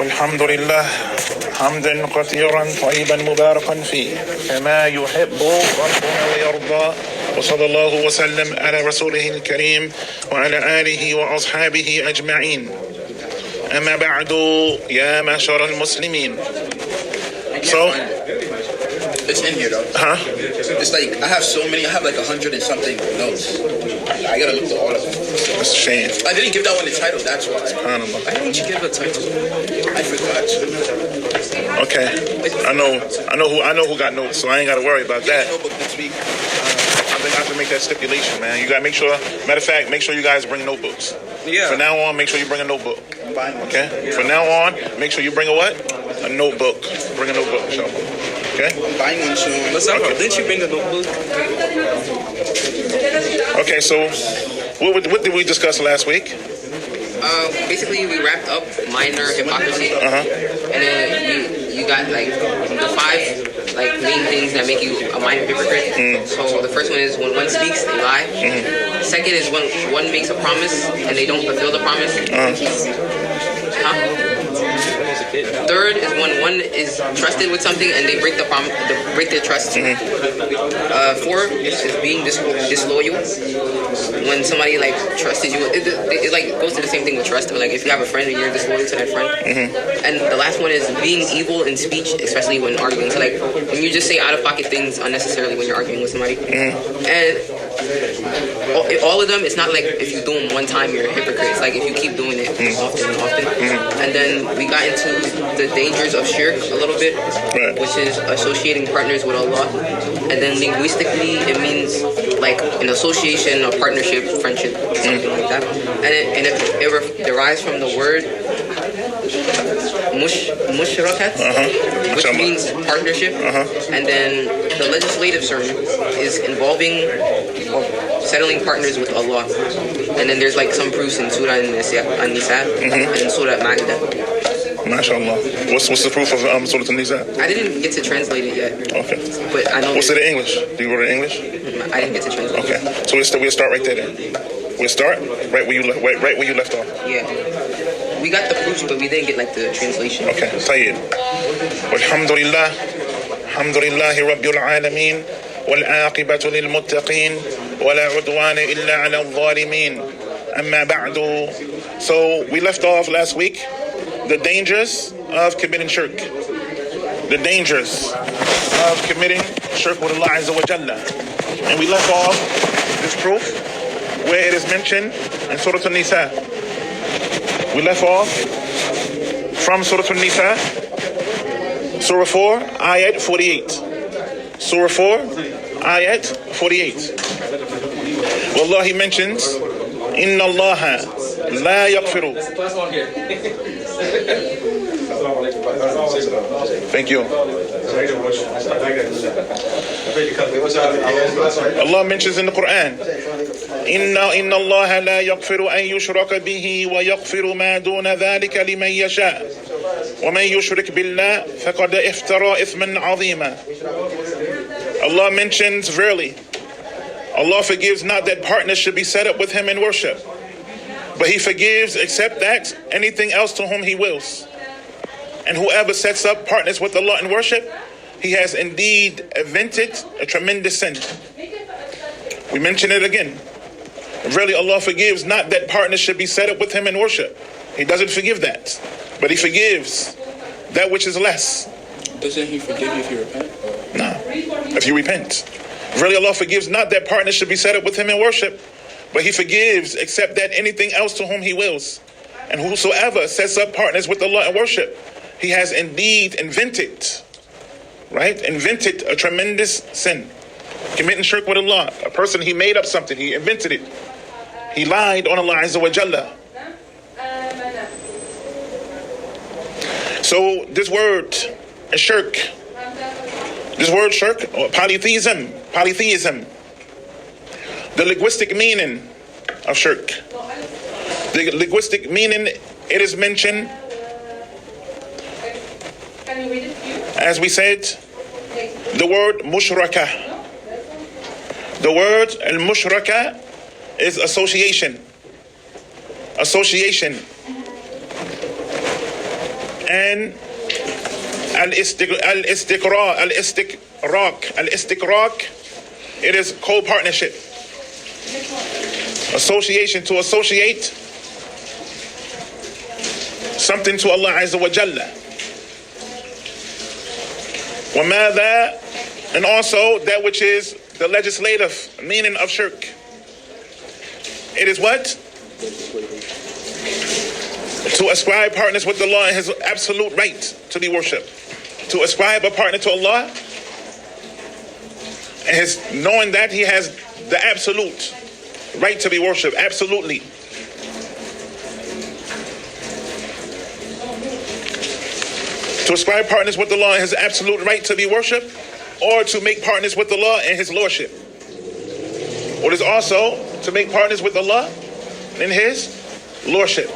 والحمد لله حمدا كثيرا طيبا مباركا فيه كما يحب ربنا ويرضى وصلى الله وسلم على رسوله الكريم وعلى آله وأصحابه أجمعين أما بعد يا معشر المسلمين. So it's in here though. Huh? It's like I have like 100 and something notes. I gotta look through all of them. It's a shame. I didn't give that one the title, that's why. Why didn't you give a title? I forgot. Okay. I know who got notes, so I ain't gotta worry about that. Notebook next week. I have to make that stipulation, man. You gotta make sure, matter of fact, make sure you guys bring notebooks. Yeah. From now on, make sure you bring a notebook. Fine. Okay? From now on, make sure you bring a what? A notebook. Bring a notebook, inshallah. Okay? I'm buying one soon. Okay. Didn't you bring a notebook? Okay, so what did we discuss last week? Basically, we wrapped up minor hypocrisy, and then you got like the 5 main things that make you a minor hypocrite. So the first one is when one speaks, they lie. Second is when one makes a promise and they don't fulfill the promise. Third is when one is trusted with something and they break the promise, break their trust. Fourth is being disloyal. When somebody trusted you, it goes to the same thing with trust. Like if you have a friend and you're disloyal to that friend. And the last one is being evil in speech, especially when arguing. So when you just say out of pocket things unnecessarily when you're arguing with somebody. And all of them, it's not like if you do them one time you're a hypocrite. It's like if you keep doing it often and often. And then we got into the dangers of shirk a little bit, which is associating partners with Allah. And then linguistically, it means like an association, a partnership, friendship, something like that. And it derives from the word mushrakat, which means partnership. And then the legislative term is involving or settling partners with Allah. And then there's some proofs in Surah An-Nisa and Surah Ma'idah. MashaAllah. What's the proof of Surah An-Nisa? I didn't get to translate it yet. Okay. But I know. What's it in English? Do you wrote it in English? I didn't get to translate it. Okay. So we'll start right there then. We'll start right where you left off. Yeah. We got the proofs, but we didn't get the translation. Okay. طيب. والحمد لله الحمد لله رب العالمين والعاقبة للمتقين ولا عدوان إلا على الظالمين أما بعد. So we left off last week the dangers of committing shirk. The dangers of committing shirk with Allah Azza wa Jalla. And we left off this proof where it is mentioned in Surah An-Nisa. We left off from Surah An-Nisa, Surah 4, Ayat 48. Surah 4, Ayat 48. Wallah, he mentions, Inna Allah la yaghfiru. Thank you. Allah mentions in the Quran, Inna Allah la yaghfiru an yushraka bihi wa yaghfiru ma duna dhalika liman yasha wa man yushrik billah faqad iftara ithman azima. Allah mentions, verily, Allah forgives not that partners should be set up with him in worship, but he forgives except that anything else to whom he wills. And whoever sets up partners with Allah in worship, he has indeed invented a tremendous sin. We mention it again. Really, Allah forgives not that partners should be set up with him in worship. He doesn't forgive that. But he forgives that which is less. Doesn't he forgive you if you repent? No. If you repent. Really, Allah forgives not that partners should be set up with him in worship, but he forgives except that anything else to whom he wills. And whosoever sets up partners with Allah in worship, he has indeed invented a tremendous sin. Committing shirk with Allah. A person, he made up something, he invented it. He lied on Allah Azza wa Jalla. So this word, shirk, or polytheism, the linguistic meaning of shirk. The linguistic meaning, it is mentioned, as we said, the word mushraka. The word al-mushraka is association. and al-istiqraq, it is co-partnership, association, to associate something to Allah Azza wa Jalla. وَمَاذَا, and also that which is the legislative meaning of shirk. It is what? To ascribe partners with Allah and His absolute right to be worshipped. To ascribe a partner to Allah and His knowing that He has the absolute right to be worshipped, absolutely. To ascribe partners with Allah and His absolute right to be worshipped, or to make partners with Allah and His lordship. Or is also to make partners with Allah and His lordship,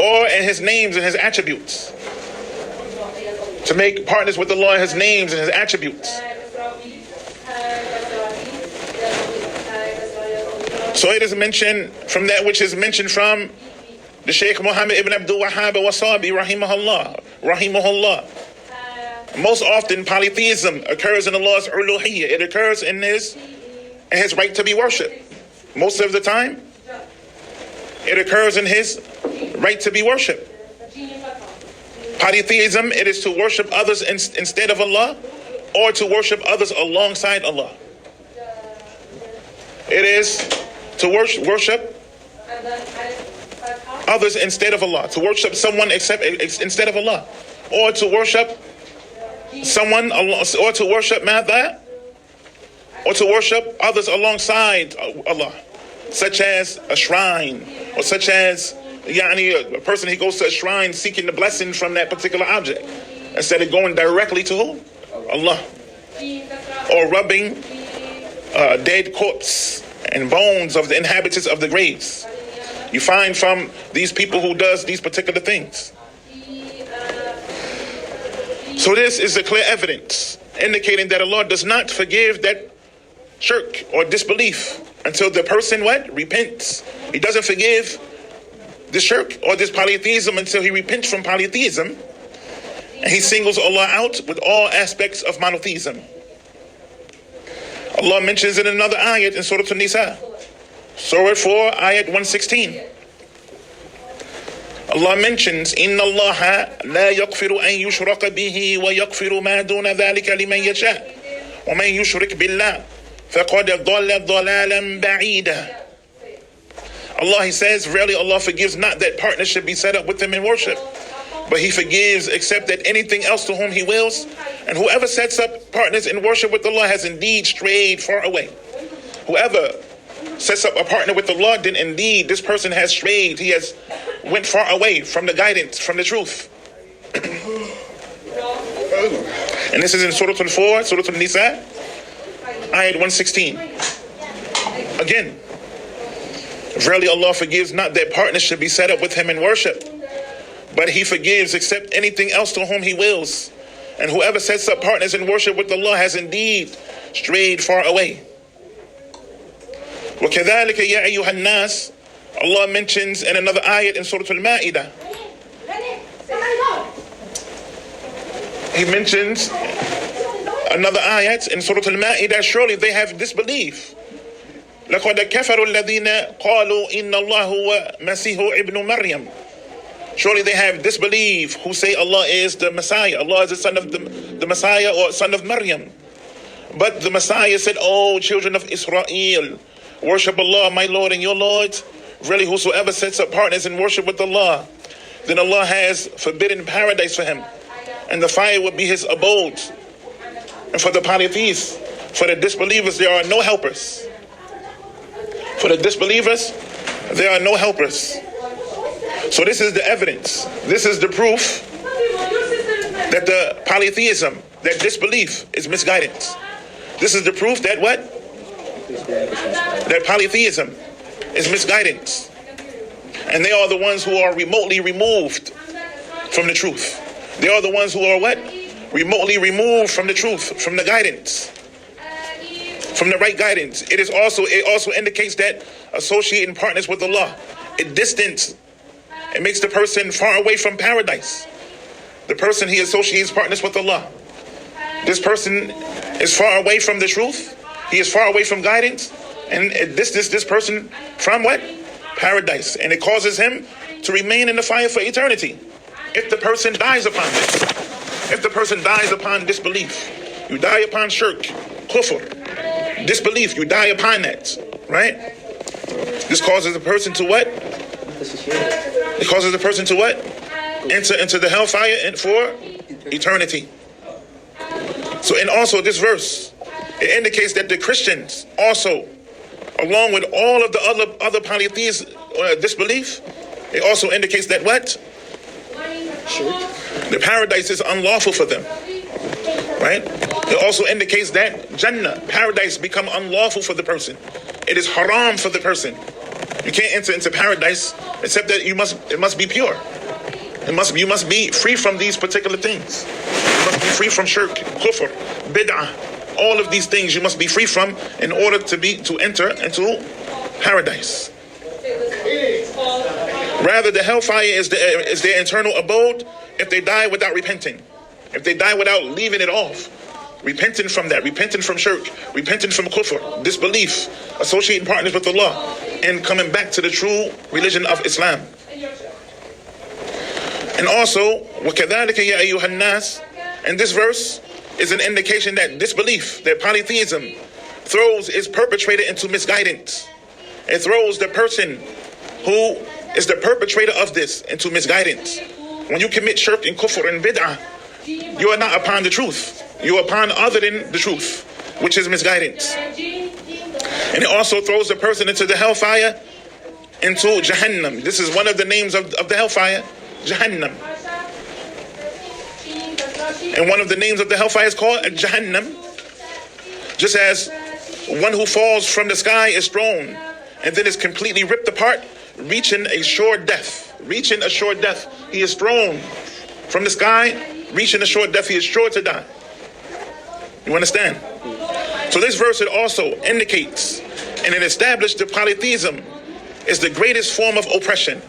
or in His names and His attributes. To make partners with Allah in His names and His attributes. So it is mentioned from that which is mentioned from the Shaykh Muhammad ibn Abdul Wahhab Wasabi rahimahullah. Most often polytheism occurs in Allah's uluhiyyah. It occurs in His right to be worshipped. Most of the time, it occurs in His right to be worshipped. Polytheism, it is to worship others instead of Allah, or to worship others alongside Allah. It is to worship others instead of Allah, to worship someone instead of Allah, or to worship someone, or to worship Mada, or to worship others alongside Allah, such as a shrine, or such as a person, he goes to a shrine seeking the blessing from that particular object instead of going directly to who? Allah. Or rubbing dead corpse and bones of the inhabitants of the graves. You find from these people who does these particular things. So this is a clear evidence indicating that Allah does not forgive that shirk or disbelief until the person what? Repents. He doesn't forgive this shirk or this polytheism until he repents from polytheism, and he singles Allah out with all aspects of monotheism. Allah mentions in another ayat in Surah An-Nisa, Surah 4, ayat 116. Allah mentions, إِنَّ اللَّهَ لَا يَغْفِرُ أَن يُشْرَكَ بِهِ وَيَغْفِرُ مَا دُونَ ذَلِكَ لِمَن يَشَاءُ وَمَن يُشْرِكْ بِاللَّهِ فَقَدْ ضَلَّ ضَلَالًا بَعِيدًا. Allah, He says, really Allah forgives not that partnership be set up with Him in worship, but He forgives except that anything else to whom He wills, and whoever sets up partners in worship with Allah has indeed strayed far away. Whoever sets up a partner with Allah, then indeed this person has strayed. He has went far away from the guidance, from the truth. And this is in Surah Al-4, Surah Al-Nisa, ayat 116. Again, verily Allah forgives not that partnership be set up with Him in worship, but He forgives except anything else to whom He wills. And whoever sets up partners in worship with Allah has indeed strayed far away. وَكَذَلِكَ يَا أَيُّهَا النَّاسِ, Allah mentions in another ayat in Surah Al-Ma'idah. He mentions another ayat in Surah Al-Ma'idah, surely they have disbelief. لَقَدْ كَفَرُوا الَّذِينَ قَالُوا إِنَّ اللَّهَ هُوَ مَسِيحُ ابْنُ مَرْيَمَ. Surely they have disbelief who say Allah is the Messiah. Allah is the son of the Messiah, or son of Maryam. But the Messiah said, "O children of Israel, worship Allah, my Lord and your Lord. Really, whosoever sets up partners in worship with Allah, then Allah has forbidden paradise for him, and the fire will be his abode. And for the polytheists, for the disbelievers, there are no helpers. For the disbelievers, there are no helpers." So this is the evidence. This is the proof that the polytheism, that disbelief is misguidance. This is the proof that what? That polytheism is misguidance. And they are the ones who are remotely removed from the truth. They are the ones who are what? Remotely removed from the truth, from the guidance, from the right guidance. It also indicates that associating partners with Allah, it It makes the person far away from paradise. The person, he associates partners with Allah. This person is far away from the truth. He is far away from guidance. And this person from what? Paradise. And it causes him to remain in the fire for eternity. If the person dies upon this. If the person dies upon disbelief. You die upon shirk, kufr, disbelief. You die upon that. Right? This causes the person to what? It causes the person to what? Enter into the hellfire for eternity. So, and also this verse, it indicates that the Christians also, along with all of the other polytheists disbelief, it also indicates that what? The paradise is unlawful for them. Right? It also indicates that Jannah, paradise, become unlawful for the person. It is haram for the person. You can't enter into paradise except that it must be pure. You must be free from these particular things. You must be free from shirk, kufr, bid'ah. All of these things you must be free from in order to enter into paradise. Rather, the hellfire is their eternal abode if they die without repenting. If they die without leaving it off. Repenting from that, repenting from shirk, repenting from kufr, disbelief, associating partners with Allah, and coming back to the true religion of Islam. And also, وَكَذَلِكَ يَا أَيُّهَا النَّاسِ, and this verse is an indication that disbelief, that polytheism, is perpetrated into misguidance. It throws the person who is the perpetrator of this into misguidance. When you commit shirk and kufr and bid'ah, you are not upon the truth. You are upon other than the truth, which is misguidance. And it also throws the person into the hellfire, into Jahannam. This is one of the names of the hellfire, Jahannam. And one of the names of the hellfire is called Jahannam. Just as one who falls from the sky is thrown and then is completely ripped apart, reaching a sure death. Reaching a sure death. He is thrown from the sky, reaching a sure death. He is sure to die. You understand? So this verse, it also indicates and it established that polytheism is the greatest form of oppression.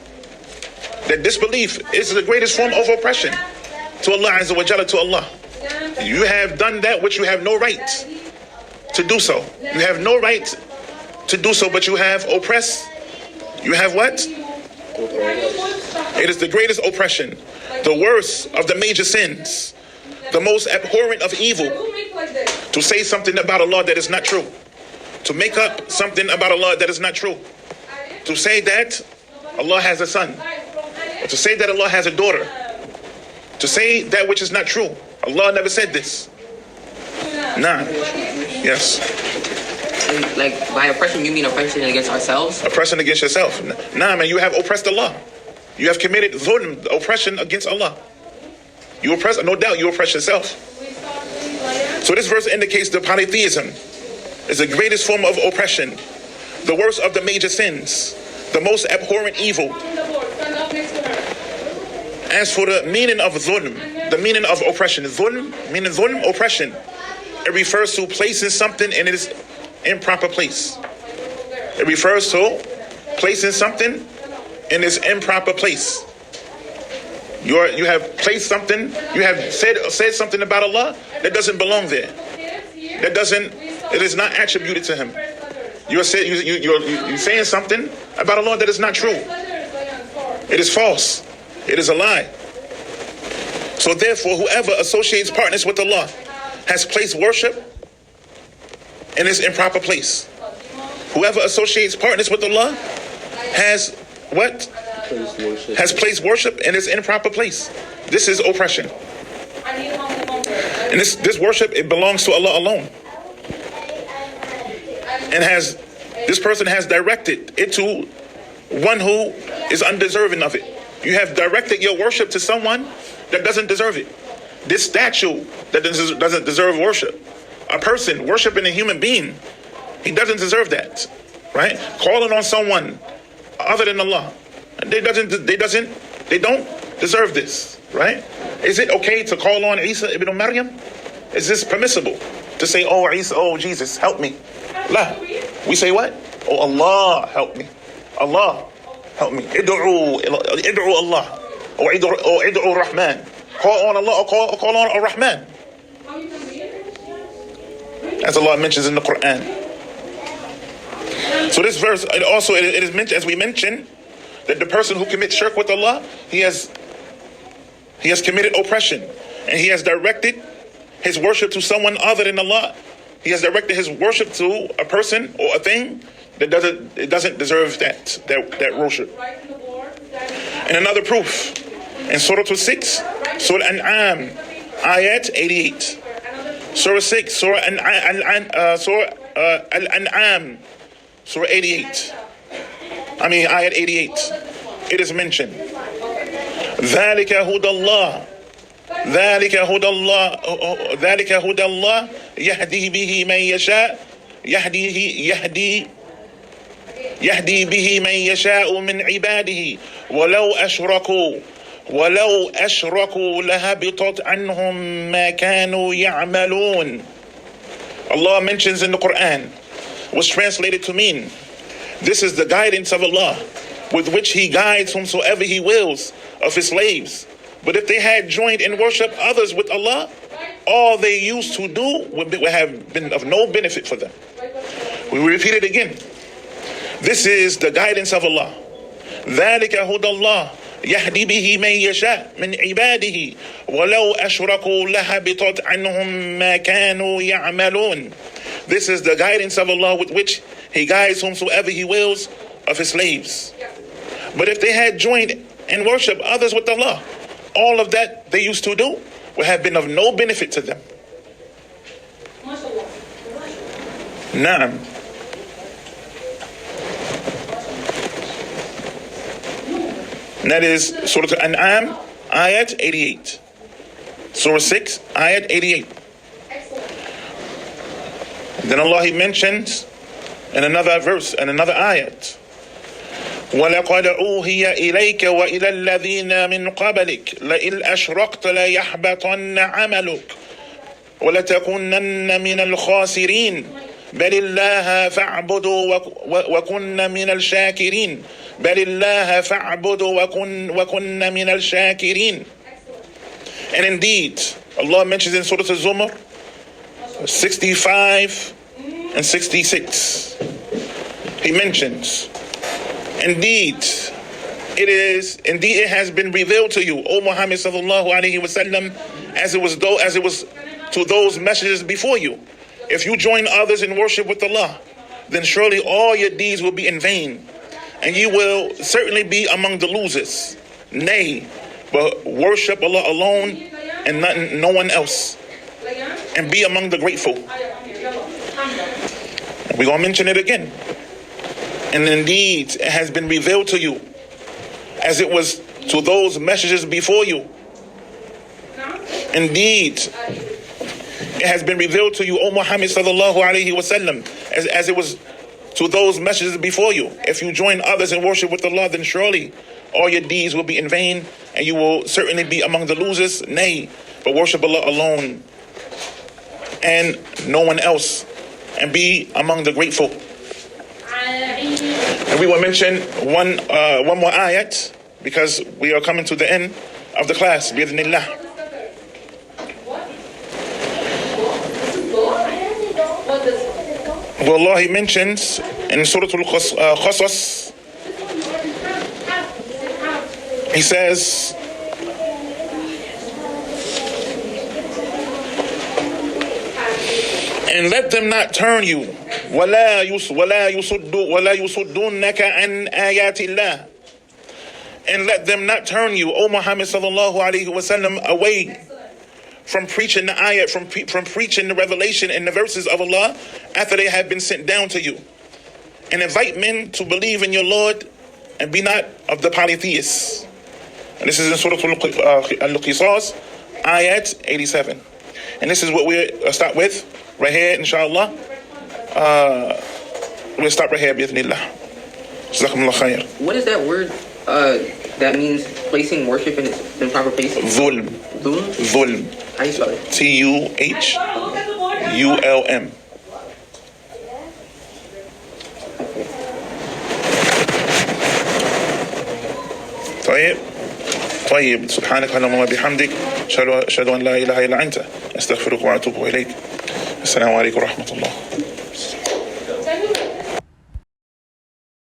That disbelief is the greatest form of oppression to Allah Azza wa Jalla, to Allah. You have done that which you have no right to do so. You have no right to do so, but you have oppressed. You have what? It is the greatest oppression, the worst of the major sins, the most abhorrent of evil, to say something about Allah that is not true, to make up something about Allah that is not true, to say that Allah has a son, or to say that Allah has a daughter, to say that which is not true. Allah never said this. Nah. Yes. Like, by oppression, you mean oppression against ourselves? Oppression against yourself. Nah, man, you have oppressed Allah. You have committed dhulm, oppression against Allah. You oppress, no doubt, you oppress yourself. So this verse indicates that polytheism is the greatest form of oppression, the worst of the major sins, the most abhorrent evil. As for the meaning of dhulm, the meaning of oppression, dhulm, meaning dhulm, oppression, it refers to placing something in its improper place. It refers to placing something in its improper place. You have placed something, you have said something about Allah that doesn't belong there. It is not attributed to Him. You're saying something about Allah that is not true. It is false. It is a lie. So therefore, whoever associates partners with Allah has placed worship in its improper place. Whoever associates partners with Allah has what? Has placed worship in its improper place. This is oppression. And this worship, it belongs to Allah alone. And this person has directed it to one who is undeserving of it. You have directed your worship to someone that doesn't deserve it. This statue that doesn't deserve worship. A person worshiping a human being, he doesn't deserve that. Right? Calling on someone other than Allah, they don't deserve this. Right? Is it okay to call on Isa ibn Maryam? Is this permissible to say, oh Isa, oh Jesus, help me? La. We say what? Oh Allah, help me. Allah, Help me. Id'u Allah. Or id'u Rahman. Call on Allah or call on Ar-Rahman. As Allah mentions in the Quran. So this verse, it is mentioned, as we mentioned, that the person who commits shirk with Allah, he has committed oppression, and he has directed his worship to someone other than Allah. He has directed his worship to a person or a thing that doesn't deserve that worship. And another proof in Surah 6, Surah An'am, Ayat 88. Surah 6, Surah Al-An'am, Surah 88. Ayat 88. It is mentioned. ذلك هدى الله يهدي به من يشاء يهدي به من يشاء من عباده ولو أشركوا لهبطت عنهم ما كانوا يعملون. Allah mentions in the Quran, was translated to mean, this is the guidance of Allah, with which He guides whomsoever He wills of His slaves. But if they had joined in worship others with Allah, all they used to do would have been of no benefit for them. We will repeat it again. This is the guidance of Allah. ذلك هدى الله يهدي به من يشاء من عباده ولو أشركوا لهبطت عنهم ما كانوا يعملون. This is the guidance of Allah with which He guides whomsoever He wills of His slaves. But if they had joined in worship others with Allah, all of that they used to do would have been of no benefit to them. Naam. And that is Surah Al-An'am, Ayat 88. Surah 6, Ayat 88. Then Allah, He mentions in another verse, in another ayat, وَلَقَدْ أُوحِيَ إِلَيْكَ وَإِلَى الَّذِينَ مِنْ قَبْلِكَ لَئِنْ أَشْرَكْتَ لَيَحْبَطَنَّ عَمَلُكَ وَلَتَكُنَّنَّ مِنَ الْخَاسِرِينَ بَلِ اللَّهَ فَاعْبُدْ وَكُنَّ مِنَ الشَّاكِرِينَ بَلِ اللَّهَ فَاعْبُدْ وَكُنَّ مِنَ الشَّاكِرِينَ. And indeed, Allah mentions in Surah Al-Zumar 65 and 66. He mentions, Indeed, it has been revealed to you, O Muhammad sallallahu alaihi wasallam, as it was to those messengers before you. If you join others in worship with Allah, then surely all your deeds will be in vain, and you will certainly be among the losers. Nay, but worship Allah alone and no one else, and be among the grateful. We're going to mention it again. And indeed, it has been revealed to you, as it was to those messengers before you. Indeed, it has been revealed to you, O Muhammad sallallahu alaihi wasallam, as it was to those messengers before you. If you join others in worship with Allah, then surely all your deeds will be in vain, and you will certainly be among the losers. Nay, but worship Allah alone and no one else, and be among the grateful. And we will mention one more ayat, because we are coming to the end of the class, bi'idhnillah. Well, Allah, He mentions in Surah Al-Qasas, He says, and let them not turn you, وَلَا يُصُدُّونَّكَ عَنْ آيَاتِ اللَّهِ. And let them not turn you, O Muhammad sallallahu alaihi wasallam, away from preaching the ayat, from preaching the revelation and the verses of Allah after they have been sent down to you. And invite men to believe in your Lord and be not of the polytheists. And this is in Surah Al-Qisas, Ayat 87. And this is what we'll start with right here, inshallah. We'll stop right here, bi'idhnillah. Jazakumullah khair. What is that word that means placing worship in its improper place? Dhulm. Dhulm. How you spell it? Tuhulm. طيب سبحانك اللهم وبحمدك أشهد أن لا إله إلا أنت أستغفرك وأتوب إليك. السلام عليكم ورحمة الله.